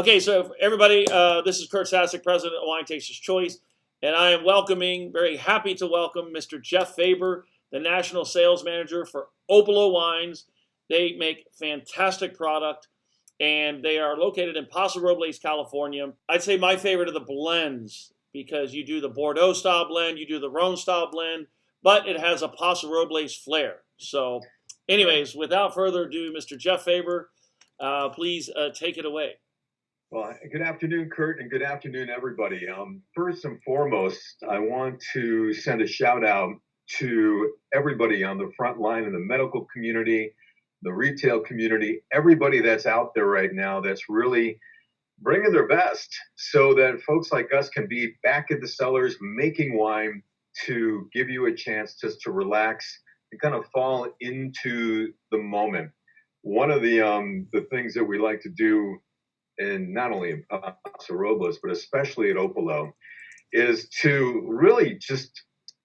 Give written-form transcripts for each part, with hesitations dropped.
Okay, so everybody, this is Curt Opolo, president of Winetasters Choice, and I am very happy to welcome Mr. Jeff Faber, the national sales manager for Opolo Wines. They make fantastic product, and they are located in Paso Robles, California. I'd say my favorite are the blends because you do the Bordeaux style blend, you do the Rhone style blend, but it has a Paso Robles flair. So, anyways, without further ado, Mr. Jeff Faber, please take it away. Well, good afternoon, Curt, and good afternoon, everybody. First and foremost, I want to send a shout out to everybody on the front line in the medical community, the retail community, everybody that's out there right now that's really bringing their best so that folks like us can be back at the cellars making wine to give you a chance just to relax and kind of fall into the moment. One of the things that we like to do, and not only in Paso Robles, but especially at Opolo, is to really just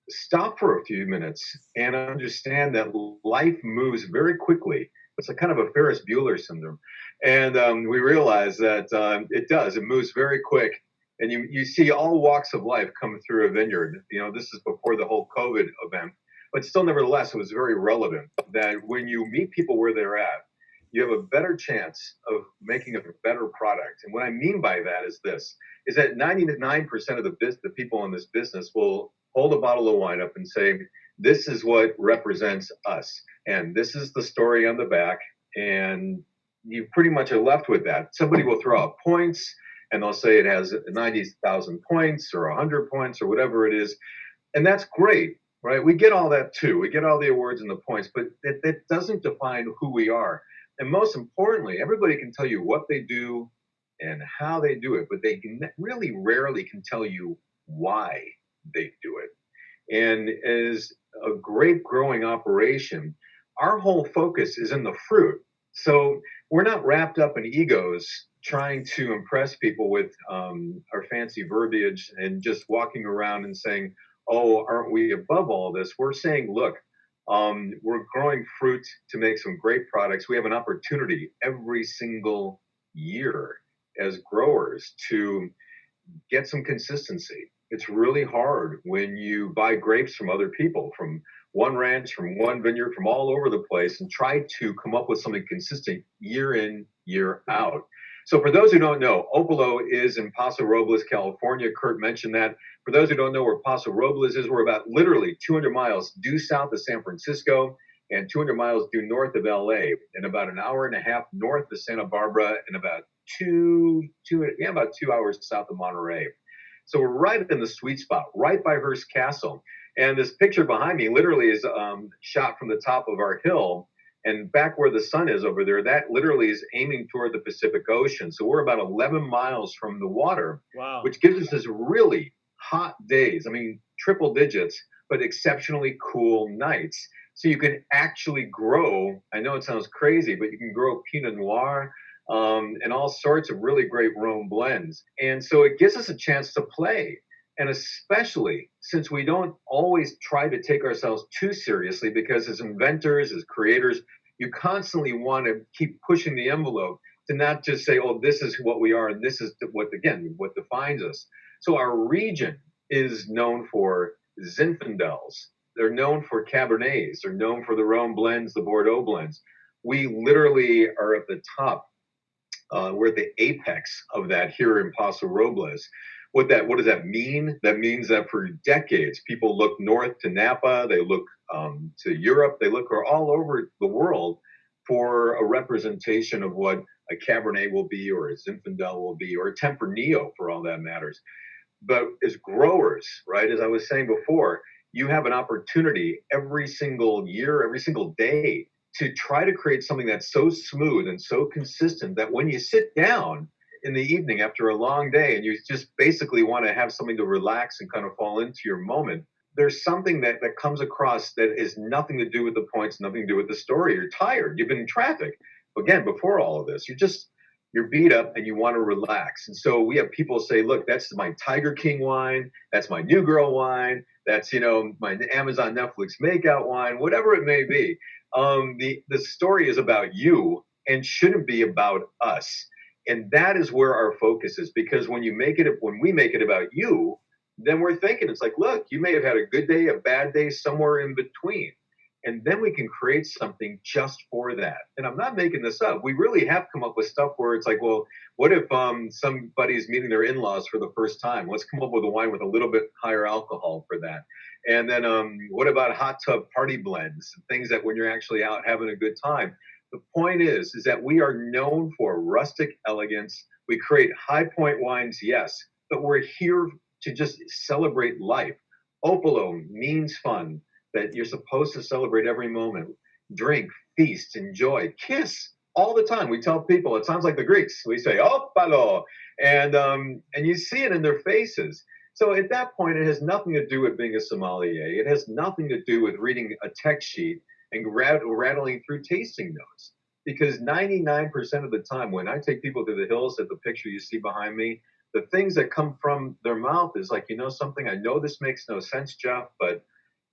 stop for a few minutes and understand that life moves very quickly. It's a kind of a Ferris Bueller syndrome. And we realize that it moves very quick. And you see all walks of life come through a vineyard. You know, this is before the whole COVID event. But still, nevertheless, it was very relevant that when you meet people where they're at, you have a better chance of making a better product. And what I mean by that is this, is that 99% of the people in this business will hold a bottle of wine up and say, this is what represents us. And this is the story on the back. And you pretty much are left with that. Somebody will throw out points and they'll say it has 90,000 points or 100 points or whatever it is. And that's great, right? We get all that too. We get all the awards and the points, but that doesn't define who we are. And most importantly, everybody can tell you what they do and how they do it, but they really rarely can tell you why they do it. And as a grape growing operation, our whole focus is in the fruit. So we're not wrapped up in egos trying to impress people with our fancy verbiage and just walking around and saying, oh, aren't we above all this? We're saying, look, we're growing fruit to make some great products. We have an opportunity every single year as growers to get some consistency. It's really hard when you buy grapes from other people, from one ranch, from one vineyard, from all over the place, and try to come up with something consistent year in, year out. So for those who don't know, Opolo is in Paso Robles, California. Curt mentioned that. For those who don't know where Paso Robles is, we're about literally 200 miles due south of San Francisco and 200 miles due north of LA, and about an hour and a half north of Santa Barbara, and about about 2 hours south of Monterey. So we're right in the sweet spot, right by Hearst Castle. And this picture behind me literally is shot from the top of our hill. And back where the sun is over there, that literally is aiming toward the Pacific Ocean. So we're about 11 miles from the water, Wow. Which gives us this really hot days. I mean, triple digits, but exceptionally cool nights. So you can actually grow, I know it sounds crazy, but you can grow Pinot Noir and all sorts of really great Rhone blends. And so it gives us a chance to play. And especially since we don't always try to take ourselves too seriously, because as inventors, as creators, you constantly want to keep pushing the envelope to not just say, oh, this is what we are, and this is what defines us. So our region is known for zinfandels. They're known for cabernets. They're known for the Rhone blends, the Bordeaux blends. We literally are at the top. We're at the apex of that here in Paso Robles. What does that mean? That means that for decades, people look north to Napa, they look to Europe, they look all over the world for a representation of what a Cabernet will be, or a Zinfandel will be, or a Tempranillo for all that matters. But as growers, right, as I was saying before, you have an opportunity every single year, every single day to try to create something that's so smooth and so consistent that when you sit down in the evening after a long day and you just basically want to have something to relax and kind of fall into your moment, there's something that comes across that is nothing to do with the points, nothing to do with the story. You're tired. You've been in traffic. Again, before all of this, you're beat up and you want to relax. And so we have people say, look, that's my Tiger King wine. That's my New Girl wine. That's, my Amazon Netflix makeout wine, whatever it may be. The story is about you and shouldn't be about us. And that is where our focus is, because when we make it about you, then we're thinking, it's like, look, you may have had a good day, a bad day, somewhere in between. And then we can create something just for that. And I'm not making this up. We really have come up with stuff where it's like, well, what if somebody's meeting their in-laws for the first time? Let's come up with a wine with a little bit higher alcohol for that. And then what about hot tub party blends, things that when you're actually out having a good time? The point is that we are known for rustic elegance. We create high point wines, yes, but we're here to just celebrate life. Opolo means fun, that you're supposed to celebrate every moment. Drink, feast, enjoy, kiss all the time. We tell people, it sounds like the Greeks. We say, Opolo, and you see it in their faces. So at that point, it has nothing to do with being a sommelier. It has nothing to do with reading a text sheet and rattling through tasting notes. Because 99% of the time, when I take people to the hills, at the picture you see behind me, the things that come from their mouth is like, you know something, I know this makes no sense, Jeff, but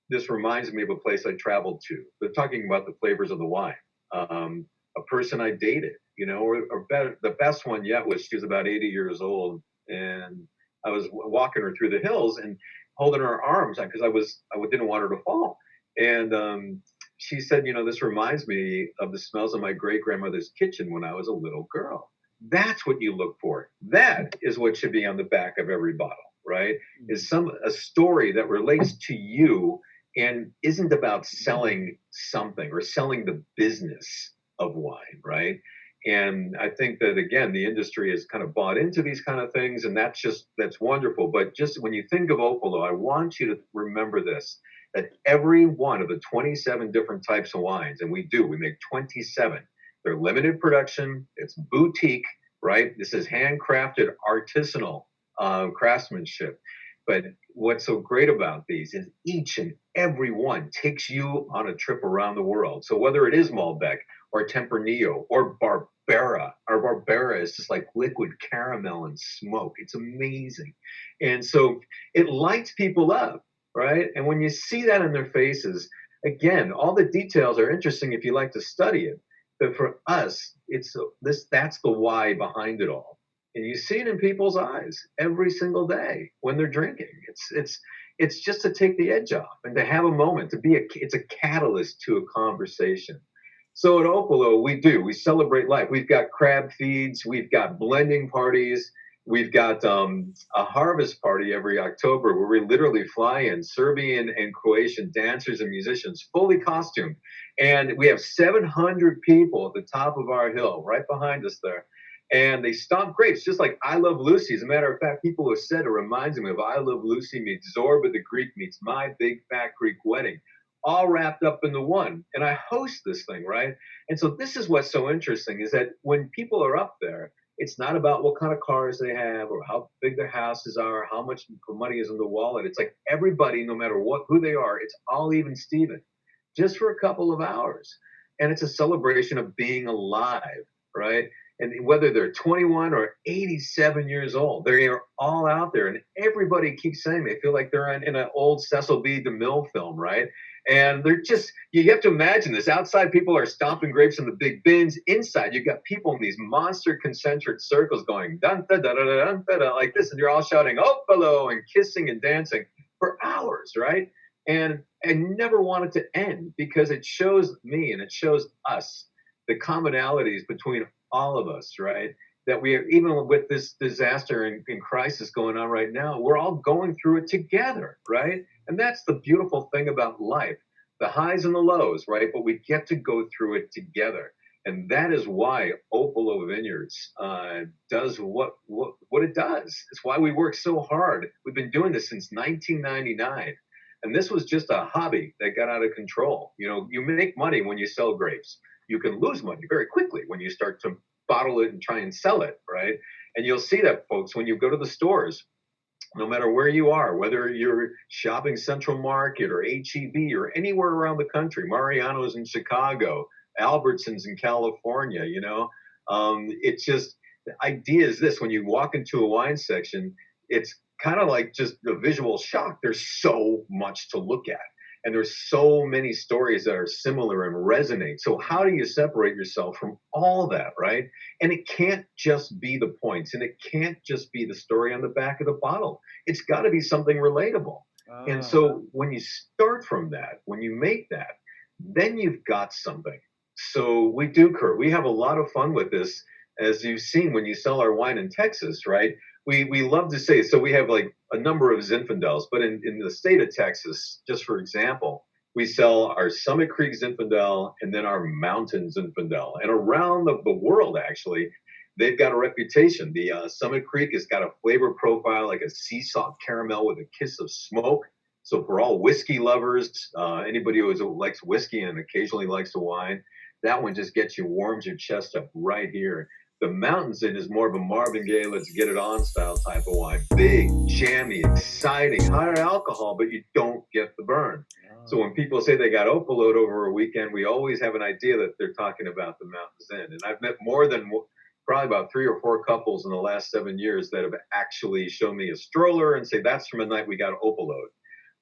this reminds me of a place I traveled to. They're talking about the flavors of the wine. A person I dated, or better, the best one yet was she was about 80 years old, and I was walking her through the hills and holding her arms because I didn't want her to fall. And she said, this reminds me of the smells of my great grandmother's kitchen when I was a little girl. That's what you look for. That is what should be on the back of every bottle, right? Is a story that relates to you and isn't about selling something or selling the business of wine, right? And I think that, again, the industry has kind of bought into these kind of things, and that's wonderful. But just when you think of Opolo, I want you to remember this, that every one of the 27 different types of wines, and we make 27, they're limited production, it's boutique, right? This is handcrafted, artisanal craftsmanship. But what's so great about these is each and every one takes you on a trip around the world. So whether it is Malbec or Tempranillo or Barbera, our Barbera is just like liquid caramel and smoke. It's amazing. And so it lights people up, right? And when you see that in their faces, again, all the details are interesting if you like to study it. But for us, that's the why behind it all. And you see it in people's eyes every single day when they're drinking. It's just to take the edge off and to have a moment, it's a catalyst to a conversation. So at Opolo, we celebrate life. We've got crab feeds, we've got blending parties, we've got a harvest party every October where we literally fly in Serbian and Croatian dancers and musicians, fully costumed. And we have 700 people at the top of our hill, right behind us there. And they stomp grapes, just like I Love Lucy. As a matter of fact, people have said it reminds me of I Love Lucy meets Zorba the Greek meets My Big Fat Greek Wedding, all wrapped up into one. And I host this thing, right? And so this is what's so interesting is that when people are up there, it's not about what kind of cars they have or how big their houses are, how much money is in the wallet. It's like everybody, no matter who they are, it's all even Steven, just for a couple of hours. And it's a celebration of being alive, right? And whether they're 21 or 87 years old, they are all out there. And everybody keeps saying they feel like they're in an old Cecil B. DeMille film, right? And they're just, you have to imagine this. Outside, people are stomping grapes in the big bins. Inside, you've got people in these monster concentric circles going, dun, da, da, da, da, dun, da, da, like this. And you're all shouting, Opolo, and kissing and dancing for hours, right? And I never want it to end because it shows me and it shows us the commonalities between all of us, right? That we are, even with this disaster and crisis going on right now, we're all going through it together, right? And that's the beautiful thing about life, the highs and the lows, right? But we get to go through it together. And that is why Opolo Vineyards does what it does. It's why we work so hard. We've been doing this since 1999. And this was just a hobby that got out of control. You make money when you sell grapes. You can lose money very quickly when you start to bottle it and try and sell it, right? And you'll see that, folks, when you go to the stores, no matter where you are, whether you're shopping Central Market or HEB or anywhere around the country, Mariano's in Chicago, Albertsons in California, it's just, the idea is this: when you walk into a wine section, it's kind of like just a visual shock. There's so much to look at. And there's so many stories that are similar and resonate. So how do you separate yourself from all that, right? And it can't just be the points, and it can't just be the story on the back of the bottle. It's got to be something relatable. And Ah, so when you start from that, when you make that, then you've got something. So we do, Curt. We have a lot of fun with this, as you've seen when you sell our wine in Texas, right? We love to say, so we have like a number of zinfandels, but in the state of Texas, just for example, we sell our Summit Creek Zinfandel and then our Mountain Zinfandel. And around the world, actually, they've got a reputation. The Summit Creek has got a flavor profile like a sea salt caramel with a kiss of smoke. So for all whiskey lovers, anybody who likes whiskey and occasionally likes the wine, that one just gets you, warms your chest up right here. The Mountains Inn is more of a Marvin Gaye, let's get it on style type of wine. Big, jammy, exciting, higher alcohol, but you don't get the burn. So when people say they got Opolo'd over a weekend, we always have an idea that they're talking about the Mountains Inn. And I've met more than probably about 3 or 4 couples in the last 7 years that have actually shown me a stroller and say, that's from a night we got Opolo'd.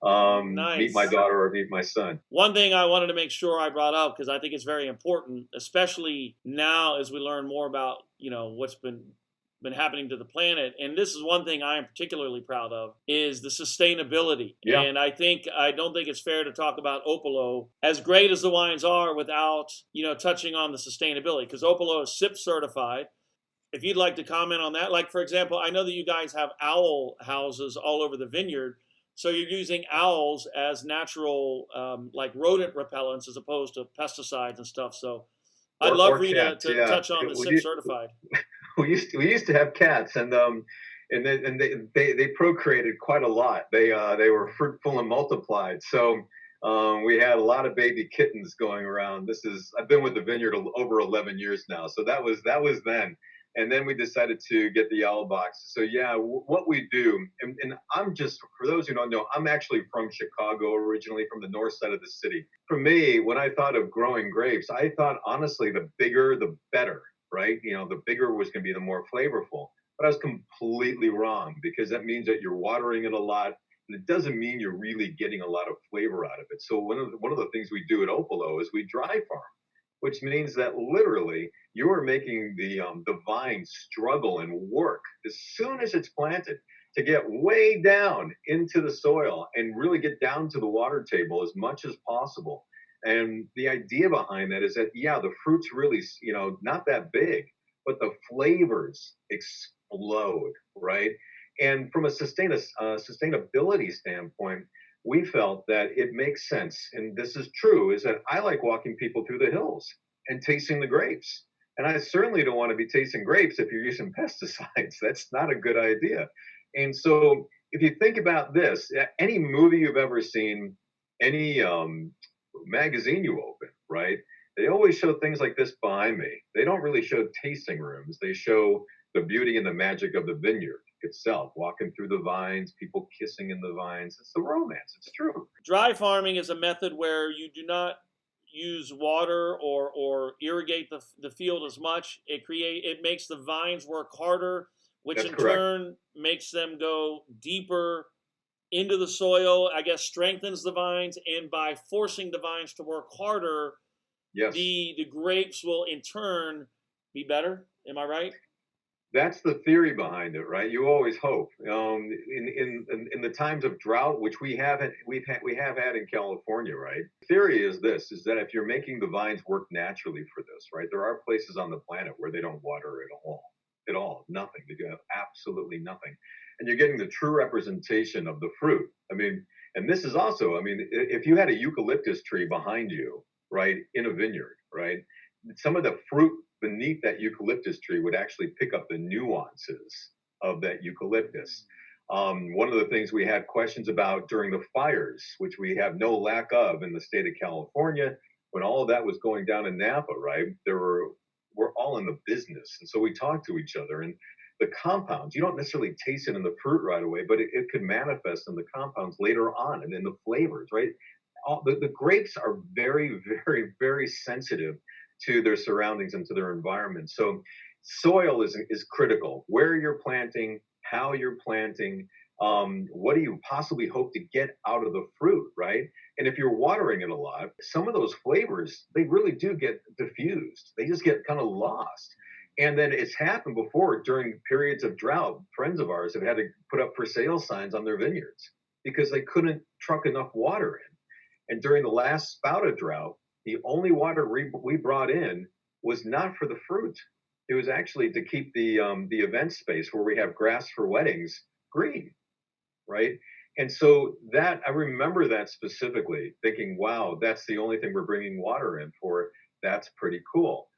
Meet my nice. daughter or meet my son. One thing I wanted to make sure I brought up, because I think it's very important, especially now as we learn more about what's been happening to the planet, and this is one thing I am particularly proud of, is the sustainability. Yeah, And I don't think it's fair to talk about Opolo, as great as the wines are, without touching on the sustainability, because Opolo is SIP certified. If you'd like to comment on that, like for example, I know that you guys have owl houses all over the vineyard. So you're using owls as natural, like rodent repellents, as opposed to pesticides and stuff. So I'd love or for you to, cats. to Yeah, touch on the SIP certified. we used to have cats, and they procreated quite a lot. They were fruitful and multiplied. So we had a lot of baby kittens going around. I've been with the vineyard over 11 years now, so that was then. And then we decided to get the owl box. So yeah, what we do, and I'm just, for those who don't know, I'm actually from Chicago originally, from the north side of the city. For me, when I thought of growing grapes, I thought honestly the bigger the better, right? The bigger was going to be the more flavorful. But I was completely wrong, because that means that you're watering it a lot, and it doesn't mean you're really getting a lot of flavor out of it. So one of the things we do at Opolo is we dry farm, which means that literally you are making the vine struggle and work as soon as it's planted to get way down into the soil and really get down to the water table as much as possible. And the idea behind that is that, yeah, the fruit's really, not that big, but the flavors explode, right? And from a sustainability standpoint, we felt that it makes sense, and this is true, is that I like walking people through the hills and tasting the grapes. And I certainly don't want to be tasting grapes if you're using pesticides. That's not a good idea. And so if you think about this, any movie you've ever seen, any magazine you open, right? They always show things like this behind me. They don't really show tasting rooms. They show the beauty and the magic of the vineyard itself, walking through the vines, people kissing in the vines. It's the romance. It's true. Dry farming is a method where you do not use water or irrigate the field as much. It makes the vines work harder, which That's in correct. turn makes them go deeper into the soil, I guess strengthens the vines, and by forcing the vines to work harder, Yes. the grapes will in turn be better. Am I right? That's the theory behind it, right? You always hope. In the times of drought, which we have had in California, right? The theory is this: is that if you're making the vines work naturally for this, right? There are places on the planet where they don't water at all, nothing. They do absolutely nothing, and you're getting the true representation of the fruit. I mean, and this is also, I mean, if you had a eucalyptus tree behind you, right, in a vineyard, right, some of the fruit beneath that eucalyptus tree would actually pick up the nuances of that eucalyptus. One of the things we had questions about during the fires, which we have no lack of in the state of California, when all of that was going down in Napa, right? We're all in the business, and so we talked to each other. And the compounds, you don't necessarily taste it in the fruit right away, but it could manifest in the compounds later on, and in the flavors, right? The grapes are very, very, very sensitive to their surroundings and to their environment. So soil is critical. Where you're planting, how you're planting, What do you possibly hope to get out of the fruit, right? And if you're watering it a lot, some of those flavors, they really do get diffused. They just get kind of lost. And then it's happened before during periods of drought. Friends of ours have had to put up for sale signs on their vineyards because they couldn't truck enough water in. And during the last spout of drought, the only water we brought in was not for the fruit. It was actually to keep the event space where we have grass for weddings green, right? And so that I remember that specifically, thinking, wow, that's the only thing we're bringing water in for. That's pretty cool.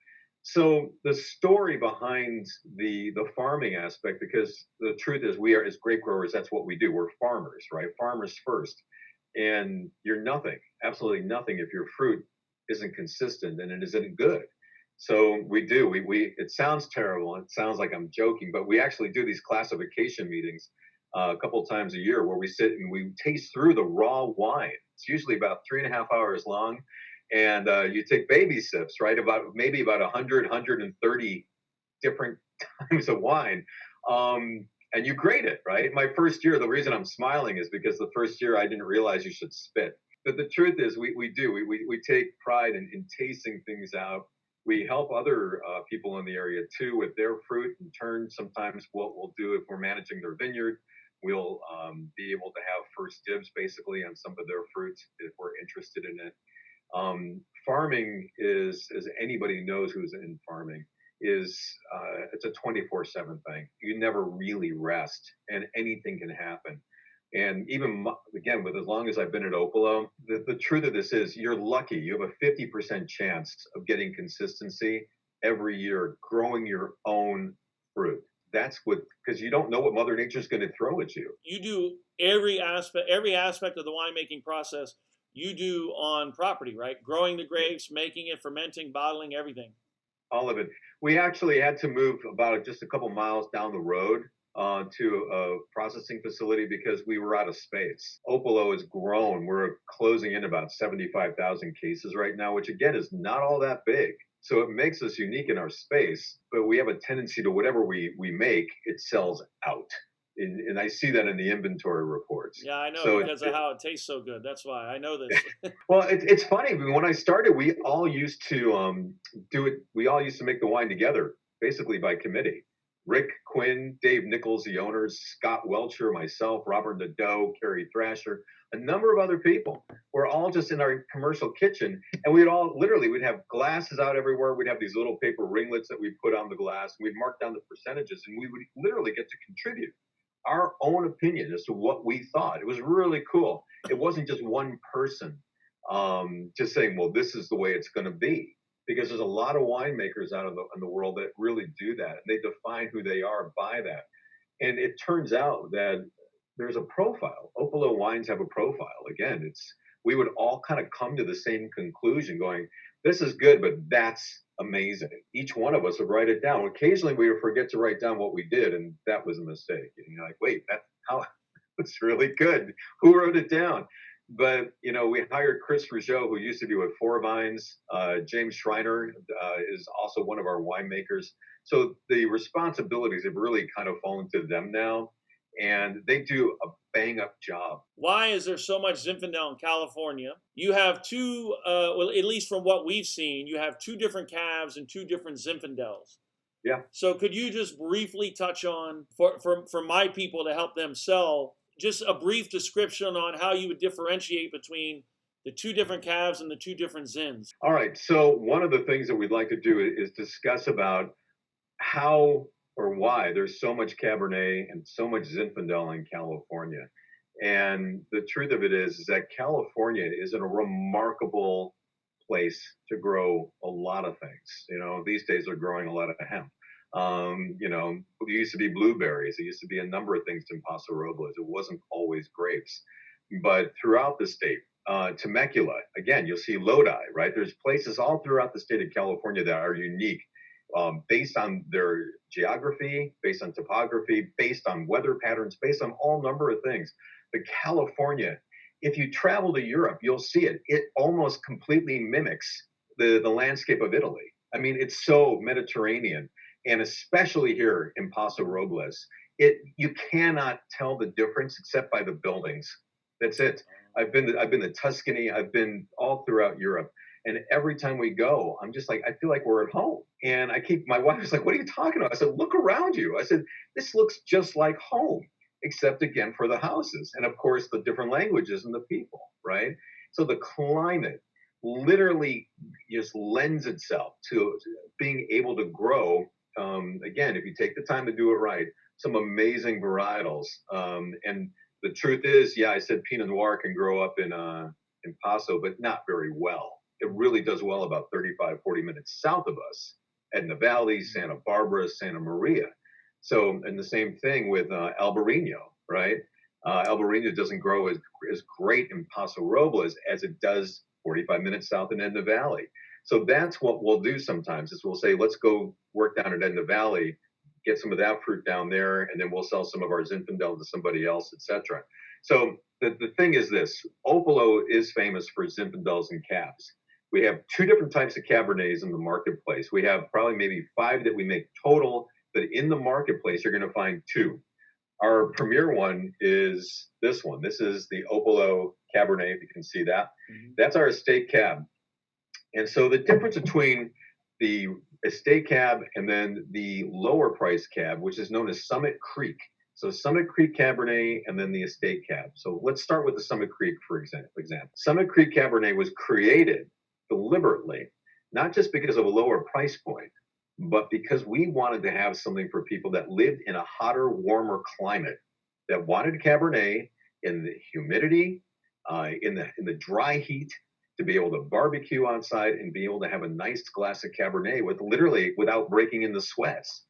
So the story behind the farming aspect, because the truth is, we are as grape growers. That's what we do. We're farmers, right? Farmers first, and you're nothing, absolutely nothing, if your fruit isn't consistent and it isn't good. So we do. We it sounds terrible. It sounds like I'm joking, but we actually do these classification meetings a couple of times a year where we sit and we taste through the raw wine. It's usually about 3.5 hours long, and you take baby sips, right? About 130 different types of wine, and you grade it, right? My first year, the reason I'm smiling is because the first year I didn't realize you should spit. But the truth is, we do. We take pride in tasting things out. We help other people in the area too with their fruit. In turn, sometimes what we'll do if we're managing their vineyard, we'll be able to have first dibs basically on some of their fruits if we're interested in it. Farming is, as anybody knows who's in farming, is it's a 24/7 thing. You never really rest, and anything can happen. And even again, with as long as I've been at Opolo, the truth of this is you're lucky. You have a 50% chance of getting consistency every year growing your own fruit. That's what, because you don't know what Mother Nature's going to throw at you. You do every aspect of the winemaking process. You do on property, right? Growing the grapes, making it, fermenting, bottling, everything. All of it. We actually had to move about just a couple miles down the road to a processing facility because we were out of space. Opolo has grown. We're closing in about 75,000 cases right now, which again is not all that big. So it makes us unique in our space, but we have a tendency to whatever we make, it sells out. And I see that in the inventory reports. Yeah, I know, So because of how it tastes so good. That's why I know this. well, it's funny. When I started, we all used to do it. We all used to make the wine together, basically by committee. Rick Quinn, Dave Nichols, the owners, Scott Welcher, myself, Robert Nadeau, Carrie Thrasher, a number of other people. We're all just in our commercial kitchen, and we'd have glasses out everywhere. We'd have these little paper ringlets that we put on the glass. We'd mark down the percentages, and we would literally get to contribute our own opinion as to what we thought. It was really cool. It wasn't just one person just saying, well, this is the way it's going to be. Because there's a lot of winemakers out in the world that really do that. They define who they are by that. And it turns out that there's a profile. Opolo wines have a profile. Again, we would all kind of come to the same conclusion going, this is good, but that's amazing. Each one of us would write it down. Occasionally we would forget to write down what we did, and that was a mistake. And you're like, wait, that's really good. Who wrote it down? But we hired Chris Rougeau, who used to be with Four Vines. James Schreiner is also one of our winemakers. So the responsibilities have really kind of fallen to them now, and they do a bang up job. Why is there so much Zinfandel in California? You have two, well, at least from what we've seen, you have two different calves and two different Zinfandels. Yeah. So could you just briefly touch on, for my people to help them sell, just a brief description on how you would differentiate between the two different calves and the two different Zins? All right. So one of the things that we'd like to do is discuss about how or why there's so much Cabernet and so much Zinfandel in California. And the truth of it is that California is a remarkable place to grow a lot of things. These days they're growing a lot of hemp. It used to be blueberries. It used to be a number of things in Paso Robles. It wasn't always grapes. But throughout the state, Temecula, again, you'll see Lodi, right? There's places all throughout the state of California that are unique based on their geography, based on topography, based on weather patterns, based on all number of things. But California, if you travel to Europe, you'll see it. It almost completely mimics the landscape of Italy. I mean, it's so Mediterranean. And especially here in Paso Robles, you cannot tell the difference except by the buildings. That's it. I've been to Tuscany. I've been all throughout Europe. And every time we go, I'm just like, I feel like we're at home. And my wife was like, what are you talking about? I said, look around you. I said, this looks just like home, except again for the houses. And of course, the different languages and the people, right? So the climate literally just lends itself to being able to grow. Again, if you take the time to do it right, some amazing varietals. And the truth is, yeah, I said Pinot Noir can grow up in Paso, but not very well. It really does well about 35, 40 minutes south of us, Edna Valley, Santa Barbara, Santa Maria. So, and the same thing with Albarino, right? Albarino doesn't grow as great in Paso Robles as it does 45 minutes south in Edna Valley. So that's what we'll do sometimes is we'll say, let's go work down at Edna Valley, get some of that fruit down there, and then we'll sell some of our zinfandel to somebody else, etc. So the thing is this, Opolo is famous for zinfandels and cabs. We have two different types of Cabernets in the marketplace. We have probably maybe 5 that we make total, but in the marketplace, you're going to find 2. Our premier one is this one. This is the Opolo Cabernet, if you can see that. Mm-hmm. That's our estate cab. And so the difference between the estate cab and then the lower price cab, which is known as Summit Creek. So Summit Creek Cabernet and then the estate cab. So let's start with the Summit Creek, for example. Summit Creek Cabernet was created deliberately, not just because of a lower price point, but because we wanted to have something for people that lived in a hotter, warmer climate, that wanted Cabernet in the humidity, in the dry heat, to be able to barbecue on site and be able to have a nice glass of Cabernet without breaking in the sweats.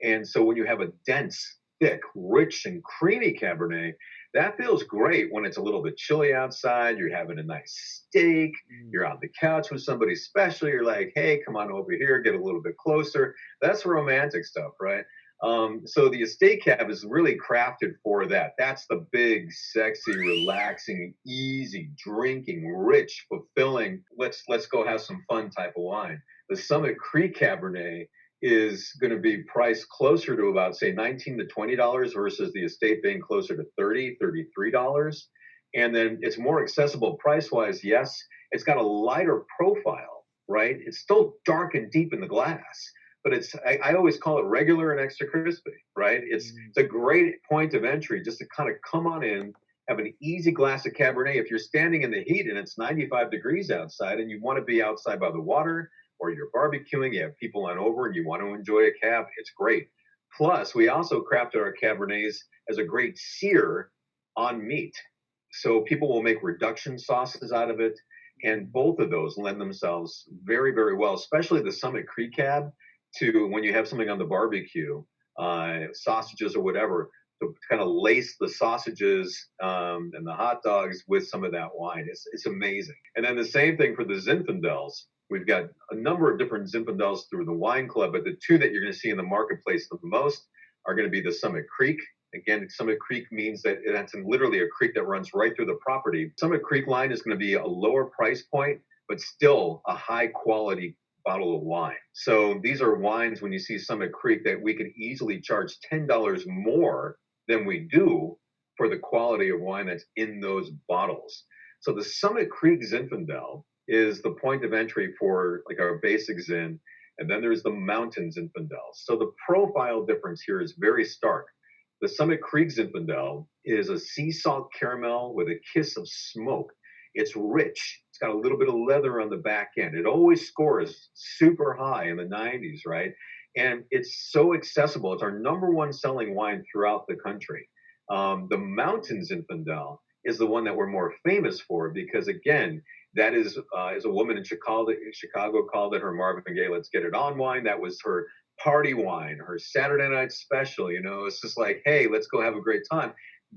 And so when you have a dense, thick, rich, and creamy Cabernet, that feels great when it's a little bit chilly outside. You're having a nice steak. You're on the couch with somebody special. You're like, hey, come on over here, get a little bit closer. That's romantic stuff, right? So the estate cab is really crafted for that. That's the big, sexy, relaxing, easy drinking, rich, fulfilling. Let's go have some fun type of wine. The Summit Creek Cabernet is going to be priced closer to about, say, $19 to $20 versus the estate being closer to $30, $33. And then it's more accessible price-wise, yes. It's got a lighter profile, right? It's still dark and deep in the glass, but I always call it regular and extra crispy, right? It's a great point of entry just to kind of come on in, have an easy glass of Cabernet. If you're standing in the heat and it's 95 degrees outside and you want to be outside by the water, or you're barbecuing, you have people on over and you want to enjoy a cab, it's great. Plus, we also crafted our Cabernets as a great sear on meat. So people will make reduction sauces out of it. And both of those lend themselves very, very well, especially the Summit Creek Cab, to when you have something on the barbecue, sausages or whatever, to kind of lace the sausages and the hot dogs with some of that wine. It's amazing. And then the same thing for the Zinfandels. We've got a number of different Zinfandels through the wine club, but the 2 that you're going to see in the marketplace the most are going to be the Summit Creek. Again, Summit Creek means that that's literally a creek that runs right through the property. Summit Creek line is going to be a lower price point, but still a high quality bottle of wine. So these are wines, when you see Summit Creek, that we could easily charge $10 more than we do for the quality of wine that's in those bottles. So the Summit Creek Zinfandel is the point of entry for like our basic Zin, and then there's the Mountain Zinfandel. So the profile difference here is very stark. The Summit Creek Zinfandel is a sea salt caramel with a kiss of smoke. It's rich. It's got a little bit of leather on the back end. It always scores super high in the 90s, right? And it's so accessible. It's our #1 selling wine throughout the country. The Mountain Zinfandel is the one that we're more famous for because, again, that is as a woman in Chicago called it her Marvin Gaye Let's Get It On wine. That was her party wine, her Saturday night special. You know, it's just like, hey, let's go have a great time.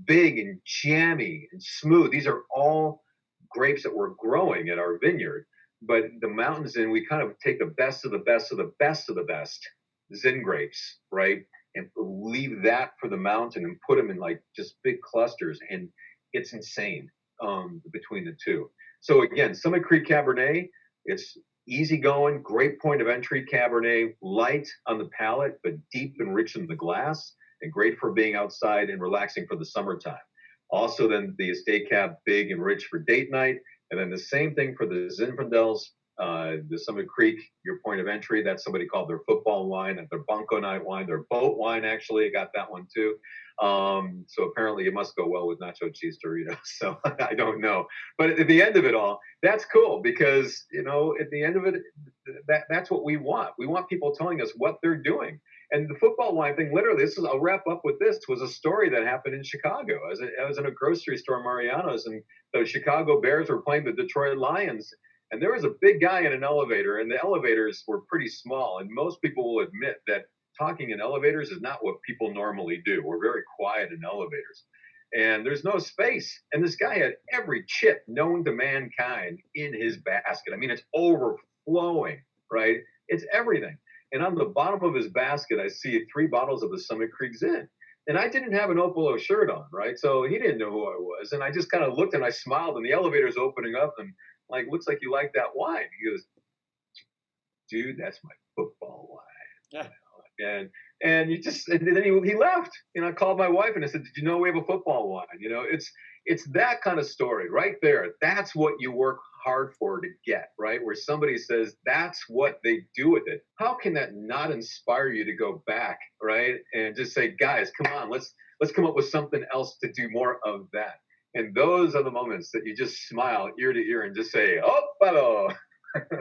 Big and jammy and smooth. These are all grapes that we're growing at our vineyard. But the Mountain Zin, we kind of take the best of the best of the best of the best Zin grapes, right? And leave that for the Mountain and put them in like just big clusters. And it's insane between the 2. So again, Summit Creek Cabernet, it's easygoing, great point of entry Cabernet, light on the palate, but deep and rich in the glass. and great for being outside and relaxing for the summertime. Also, then the estate cab, big and rich for date night. And then the same thing for the zinfandels, the Summit Creek, your point of entry. That's somebody called their football wine and their bunko night wine, their boat wine. Actually, I got that one too. So apparently it must go well with nacho cheese Doritos. So I don't know, but at the end of it all, that's cool because at the end of it, that's what we want. We want people telling us what they're doing. And the football wine thing, literally, I'll wrap up with this. Was a story that happened in Chicago. I was in a grocery store, Mariano's, and the Chicago Bears were playing the Detroit Lions. And there was a big guy in an elevator, and the elevators were pretty small. And most people will admit that talking in elevators is not what people normally do. We're very quiet in elevators. And there's no space. And this guy had every chip known to mankind in his basket. I mean, it's overflowing, right? It's everything. And on the bottom of his basket, I see 3 bottles of the Summit Creek Zin. And I didn't have an Opolo shirt on, right? So he didn't know who I was. And I just kind of looked and I smiled, and the elevator's opening up, and like, looks like you like that wine. He goes, dude, that's my football wine. Yeah. And then he left. I called my wife and I said, did you know we have a football wine? It's that kind of story right there. That's what you work hard for to get, right? Where somebody says that's what they do with it. How can that not inspire you to go back, right? And just say, guys, come on, let's come up with something else to do more of that. And those are the moments that you just smile ear to ear and just say, Opolo.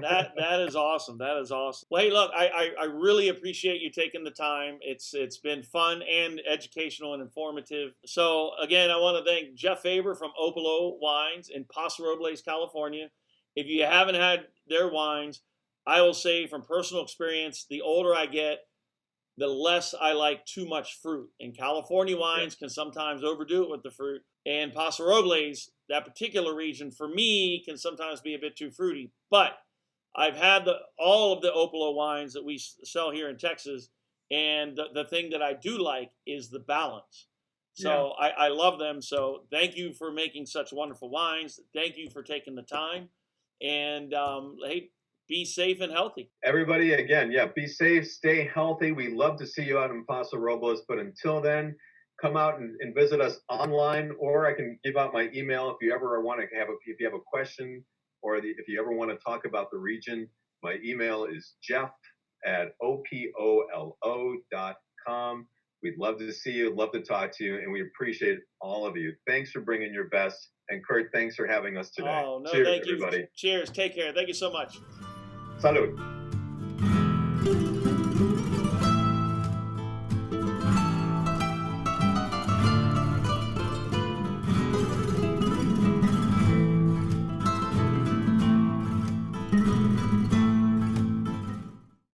That is awesome. That is awesome. Well, hey, look, I really appreciate you taking the time. It's been fun and educational and informative. So again, I want to thank Jeff Faber from Opolo Wines in Paso Robles, California. If you haven't had their wines, I will say from personal experience, the older I get, the less I like too much fruit. And California wines can sometimes overdo it with the fruit. And Paso Robles, that particular region, for me, can sometimes be a bit too fruity. But I've had all of the Opolo wines that we sell here in Texas, and the thing that I do like is the balance. So I love them. So thank you for making such wonderful wines. Thank you for taking the time. And hey, be safe and healthy. Everybody, again, be safe, stay healthy. We love to see you out in Paso Robles. But until then, come out and visit us online, or I can give out my email if you ever want to if you have a question, or if you ever want to talk about the region. My email is jeff@opolo.com. We'd love to see you, love to talk to you, and we appreciate all of you. Thanks for bringing your best. And Curt, thanks for having us today. Oh, no, Cheers, thank you. everybody. Cheers. Take care. Thank you so much. Salud.